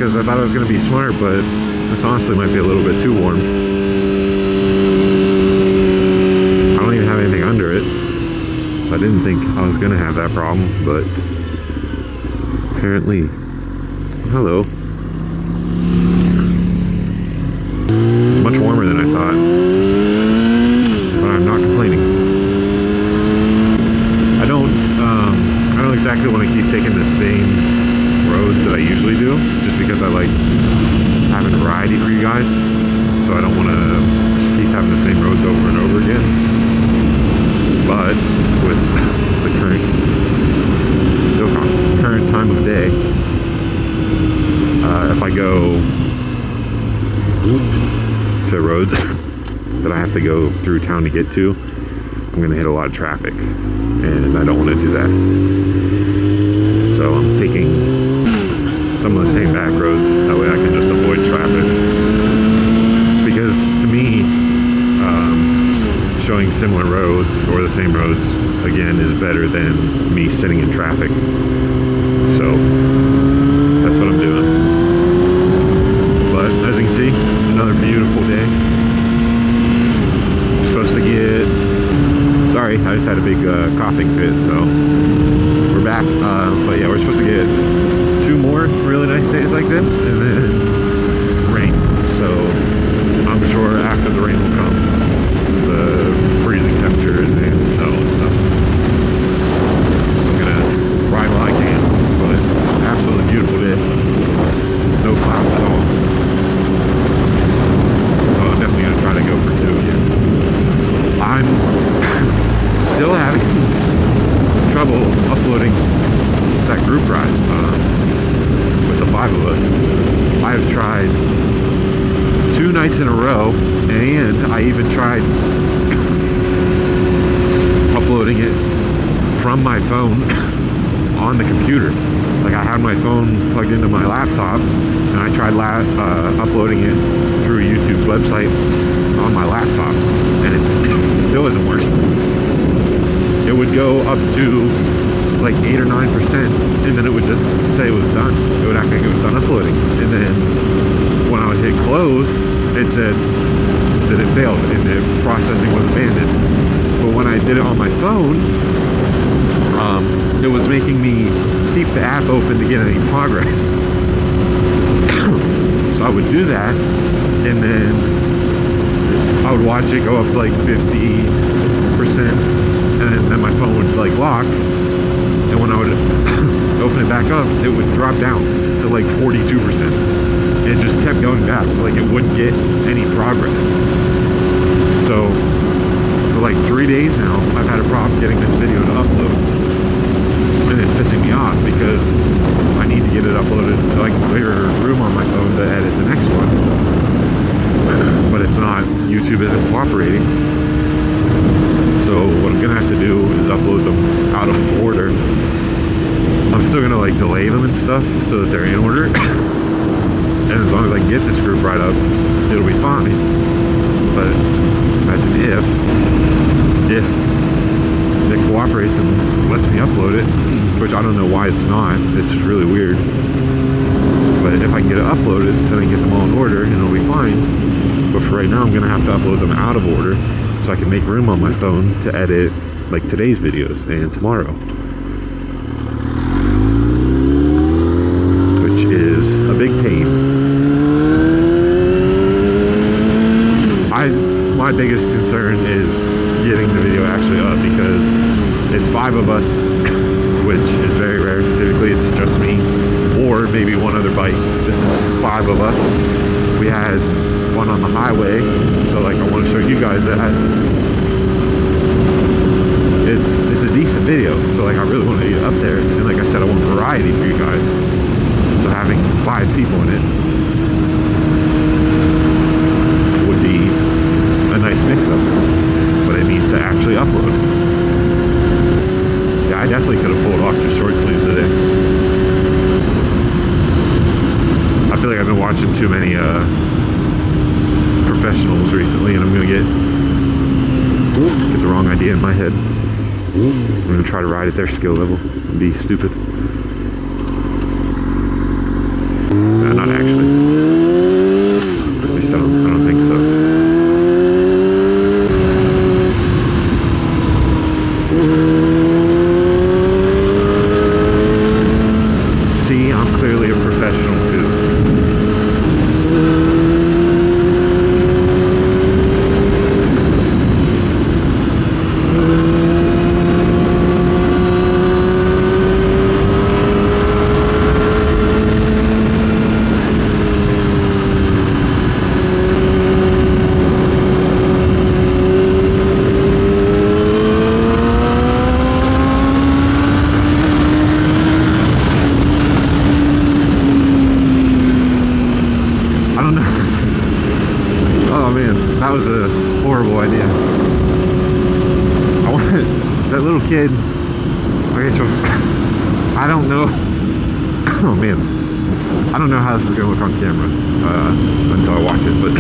because I thought it was going to be smart, but this honestly might be a little bit too warm. I don't even have anything under it, so I didn't think I was going to have that problem, but apparently, hello. It's much warmer than I thought, but I'm not complaining. I don't exactly want to keep taking the same roads that I usually do, just because I like having variety for you guys, so I don't want to just keep having the same roads over and over again. But with the current time of day, if I go to roads that I have to go through town to get to, I'm going to hit a lot of traffic, and I don't want to do that. So I'm taking some of the same back roads, that way I can just avoid traffic. Because to me, showing similar roads or the same roads again is better than me sitting in traffic. So that's what I'm doing. But as you can see, another beautiful day. I'm supposed to get, sorry, I just had a big coughing fit, so we're back. But yeah, we're supposed to get 2 more really nice days like this, and then rain. So I'm sure after the rain will come the freezing temperatures and snow and stuff. So I'm gonna ride while I can, but absolutely beautiful day. No clouds at all. So I'm definitely gonna try to go for 2 again. I'm still having trouble uploading that group ride with the 5 of us. I have tried 2 nights in a row, and I even tried uploading it from my phone on the computer. Like, I had my phone plugged into my laptop, and I tried uploading it through YouTube's website on my laptop, and it still isn't working. It would go up to like 8 or 9%, and then it would just say it was done. It would act like it was done uploading, and then when I would hit close, it said that it failed and the processing was abandoned. But when I did it on my phone, it was making me keep the app open to get any progress. So I would do that, and then I would watch it go up to like 50%, and then my phone would like lock, and when I would open it back up, it would drop down to like 42%. It just kept going back, like it wouldn't get any progress. So for like 3 days now, I've had a problem getting this video to upload, and it's pissing me off because I need to get it uploaded so I can clear room on my phone to edit the next one. But it's not. YouTube isn't cooperating. So what I'm gonna have to do is upload them out of order. I'm still gonna like delay them and stuff so that they're in order. And as long as I can get this group right up, it'll be fine. But that's an if. If it cooperates and lets me upload it, which I don't know why it's not. It's really weird. But if I can get it uploaded, then I can get them all in order and it'll be fine. But for right now, I'm gonna have to upload them out of order so I can make room on my phone to edit like today's videos and tomorrow. Which is a big pain. My biggest concern is getting the video actually up, because it's 5 of us, which is very rare. Typically it's just me or maybe one other bike. This is 5 of us. We had one on the highway, so like I want to show you guys that it's a decent video, so like I really want to get it up there, and like I said, I want variety for you guys, so having 5 people in it would be a nice mix-up, but it needs to actually upload. Yeah, I definitely could have pulled off just short sleeves today. I feel like I've been watching too many professionals recently, and I'm gonna get the wrong idea in my head. I'm gonna try to ride at their skill level and be stupid. Not That was a horrible idea. I wanted that little kid. Okay, so I don't know. Oh man, I don't know how this is gonna look on camera until I watch it. But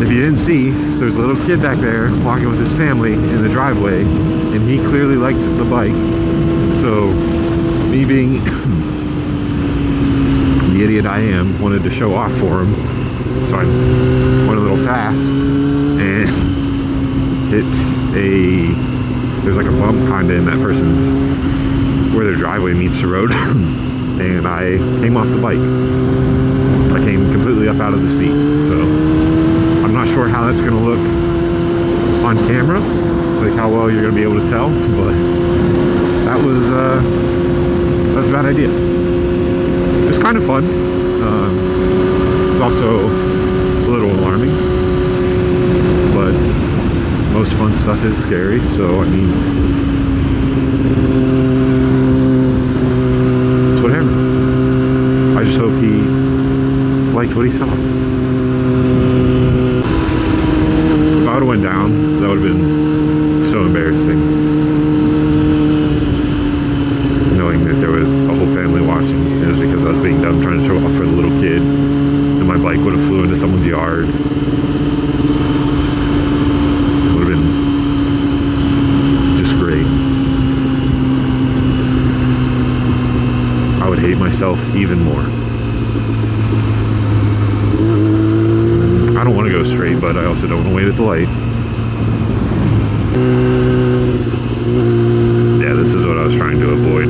if you didn't see, there's a little kid back there walking with his family in the driveway, and he clearly liked the bike. So me being the idiot I am, wanted to show off for him. So I went a little fast and hit there's like a bump kind of in that person's, where their driveway meets the road. And I came off the bike. I came completely up out of the seat. So I'm not sure how that's gonna look on camera, like how well you're gonna be able to tell, but that was a bad idea. It was kind of fun. It's also a little alarming, but most fun stuff is scary, so I mean, it's whatever. I just hope he liked what he saw. If I would have went down, that would have been so embarrassing. Knowing that there was a whole family watching. It was because I was being dumb trying to show off for the little kid, and my bike would have flew into someone's yard. It would have been just great. I would hate myself even more. I don't want to go straight, but I also don't want to wait at the light. Yeah, this is what I was trying to avoid.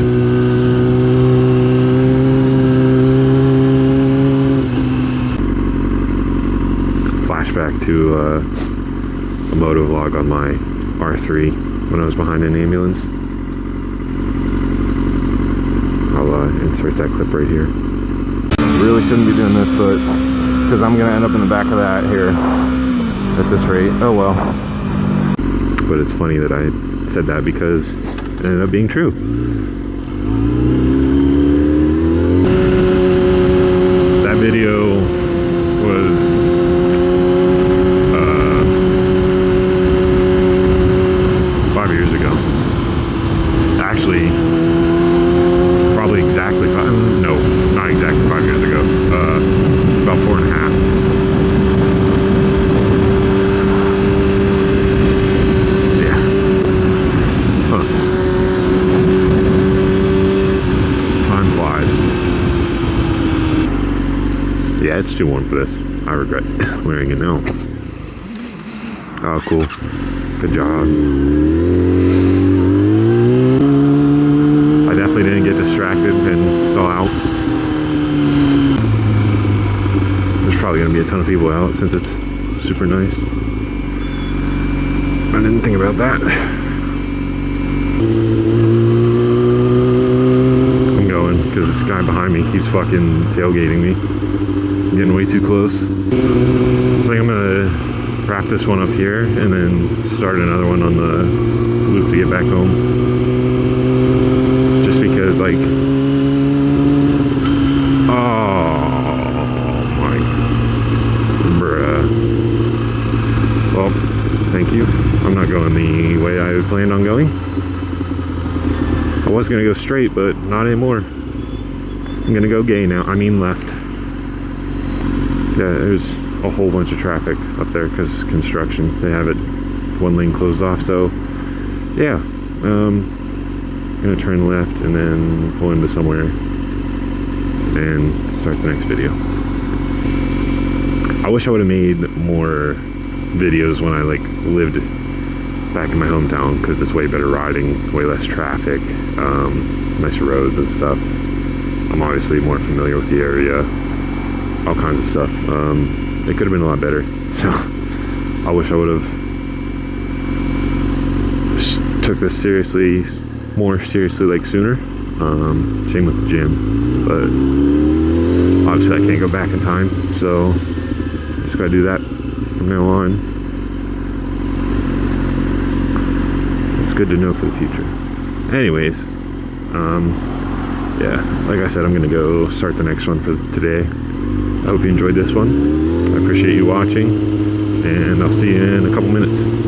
Flashback to a moto vlog on my R3 when I was behind an ambulance. I'll insert that clip right here. Really shouldn't be doing this, but because I'm gonna end up in the back of that here at this rate. Oh well. But it's funny that I said that because it ended up being true. That video was 5 years ago. Actually, probably exactly no, not exactly 5 years ago. About 4.5. Yeah. Huh. Time flies. Yeah, it's too warm for this. I regret wearing it now. Oh, cool. Good job. I definitely didn't get distracted and stall out. There's probably going to be a ton of people out since it's super nice. I didn't think about that. I'm going because this guy behind me keeps fucking tailgating me. I'm getting way too close. I think I'm going to wrap this one up here and then start another one on the loop to get back home. Just because, like, well, thank you. I'm not going the way I planned on going. I was going to go straight, but not anymore. I'm going to go gay now. I mean left. Yeah, there's a whole bunch of traffic up there because construction. They have it one lane closed off, so yeah. I'm going to turn left and then pull into somewhere and start the next video. I wish I would have made more videos when I like lived back in my hometown, because it's way better riding, way less traffic, nicer roads and stuff. I'm obviously more familiar with the area, all kinds of stuff. It could have been a lot better, so I wish I would have took this more seriously like sooner. Same with the gym, but obviously I can't go back in time, so just gotta do that from now on. It's good to know for the future. Anyways, yeah, like I said, I'm gonna go start the next one for today. I hope you enjoyed this one. I appreciate you watching, and I'll see you in a couple minutes.